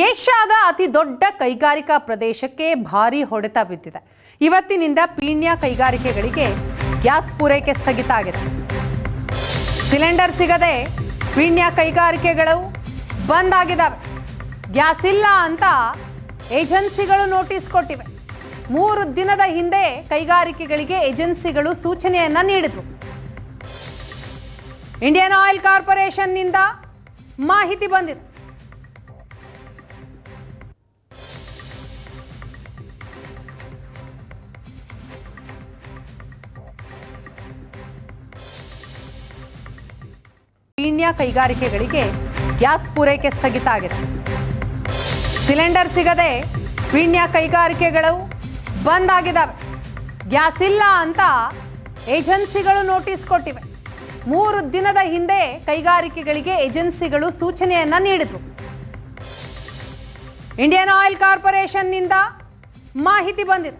ಏಷ್ಯಾದ ಅತಿ ದೊಡ್ಡ ಕೈಗಾರಿಕಾ ಪ್ರದೇಶಕ್ಕೆ ಭಾರಿ ಹೊಡೆತ ಬಿದ್ದಿದೆ. ಇವತ್ತಿನಿಂದ ಪೀಣ್ಯ ಕೈಗಾರಿಕೆಗಳಿಗೆ ಗ್ಯಾಸ್ ಪೂರೈಕೆ ಸ್ಥಗಿತ ಆಗಿದೆ. ಸಿಲಿಂಡರ್ ಸಿಗದೆ ಪೀಣ್ಯ ಕೈಗಾರಿಕೆಗಳು ಬಂದ್ ಆಗಿದ್ದಾವೆ. ಗ್ಯಾಸ್ ಇಲ್ಲ ಅಂತ ಏಜೆನ್ಸಿಗಳು ನೋಟಿಸ್ ಕೊಟ್ಟಿವೆ. 3 ದಿನದ ಹಿಂದೆ ಕೈಗಾರಿಕೆಗಳಿಗೆ ಏಜೆನ್ಸಿಗಳು ಸೂಚನೆಯನ್ನ ನೀಡಿದ್ರು. ಇಂಡಿಯನ್ ಆಯಿಲ್ ಕಾರ್ಪೊರೇಷನ್ನಿಂದ ಮಾಹಿತಿ ಬಂದಿದೆ. ಪೀಣ್ಯ ಕೈಗಾರಿಕೆಗಳಿಗೆ ಗ್ಯಾಸ್ ಪೂರೈಕೆ ಸ್ಥಗಿತ ಆಗಿದೆ. ಸಿಲಿಂಡರ್ ಸಿಗದೆ ಪೀಣ್ಯ ಕೈಗಾರಿಕೆಗಳು ಬಂದ್ ಆಗಿದ್ದಾವೆ. ಗ್ಯಾಸ್ ಇಲ್ಲ ಅಂತ ಏಜೆನ್ಸಿಗಳು ನೋಟಿಸ್ ಕೊಟ್ಟಿವೆ. 3 ದಿನದ ಹಿಂದೆ ಕೈಗಾರಿಕೆಗಳಿಗೆ ಏಜೆನ್ಸಿಗಳು ಸೂಚನೆಯನ್ನ ನೀಡಿದ್ರು. ಇಂಡಿಯನ್ ಆಯಿಲ್ ಕಾರ್ಪೊರೇಷನ್ನಿಂದ ಮಾಹಿತಿ ಬಂದಿದೆ.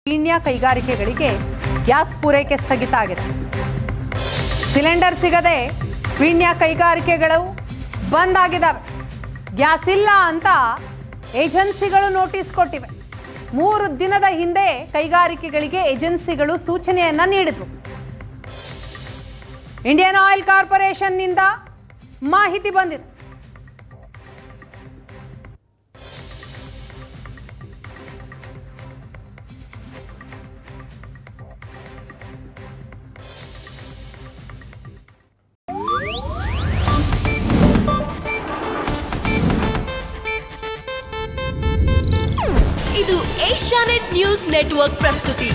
ಪೀಣ್ಯ ಕೈಗಾರಿಕೆಗಳಿಗೆ ಗ್ಯಾಸ್ ಪೂರೈಕೆ ಸ್ಥಗಿತ ಆಗಿದೆ. ಸಿಲಿಂಡರ್ ಸಿಗದೆ ಪೀಣ್ಯ ಕೈಗಾರಿಕೆಗಳು ಬಂದ್ ಆಗಿದ್ದಾವೆ. ಗ್ಯಾಸ್ ಇಲ್ಲ ಅಂತ ಏಜೆನ್ಸಿಗಳು ನೋಟಿಸ್ ಕೊಟ್ಟಿವೆ. 3 ದಿನದ ಹಿಂದೆ ಕೈಗಾರಿಕೆಗಳಿಗೆ ಏಜೆನ್ಸಿಗಳು ಸೂಚನೆಯನ್ನ ನೀಡಿದ್ರು. ಇಂಡಿಯನ್ ಆಯಿಲ್ ಕಾರ್ಪೊರೇಷನ್ನಿಂದ ಮಾಹಿತಿ ಬಂದಿದೆ. ಇದು ಏಷ್ಯಾನೆಟ್ ನ್ಯೂಸ್ ನೆಟ್ವರ್ಕ್ ಪ್ರಸ್ತುತಿ.